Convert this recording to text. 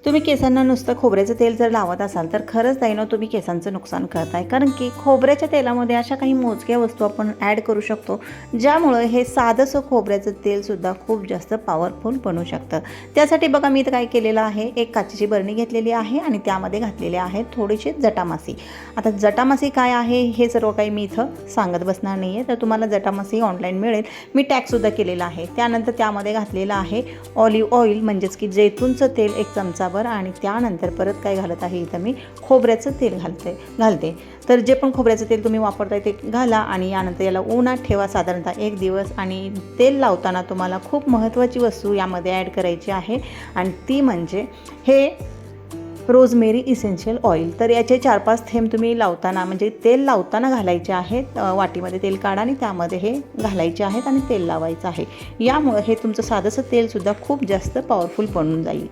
तुम्ही केसांना नुसतं खोबऱ्याचं तेल जर लावत असाल तर खरंच ताईनो तुम्ही केसांचं नुकसान करताय, कारण की खोबऱ्याच्या तेलामध्ये अशा काही मोजक्या वस्तू आपण ॲड करू शकतो ज्यामुळं हे साधंसं खोबऱ्याचं तेलसुद्धा खूप जास्त पॉवरफुल बनू शकतं। त्यासाठी बघा मी इथं काय केलेलं आहे, एक काचेची बरणी घेतलेली आहे आणि त्यामध्ये घातलेले आहेत थोडीशी जटामासी। आता जटामासी काय आहे हे सर्व काही मी इथं सांगत बसणार नाही आहे, तर तुम्हाला जटामासी ऑनलाईन मिळेल, मी टॅगसुद्धा केलेला आहे। त्यानंतर त्यामध्ये घातलेलं आहे ऑलिव्ह ऑइल म्हणजेच की जैतूनचं तेल 1 चमचा आणि त्यानंतर परत काय घालत आहे इथं मी खोबऱ्याचं तेल घालते। तर जे पण खोबऱ्याचं तेल तुम्ही वापरताय ते घाला आणि यानंतर याला उन्हात ठेवा साधारणतः 1 दिवस। आणि तेल लावताना तुम्हाला खूप महत्त्वाची वस्तू यामध्ये ॲड करायची आहे आणि ती म्हणजे हे रोजमेरी इसेन्शियल ऑइल। तर याचे 4-5 थेंब तुम्ही लावताना म्हणजे तेल लावताना घालायचे आहेत। वाटीमध्ये तेल काढा आणि त्यामध्ये हे घालायचे आहेत आणि तेल लावायचं आहे। यामुळे हे तुमचं साधंसं तेलसुद्धा खूप जास्त पॉवरफुल बनून जाईल।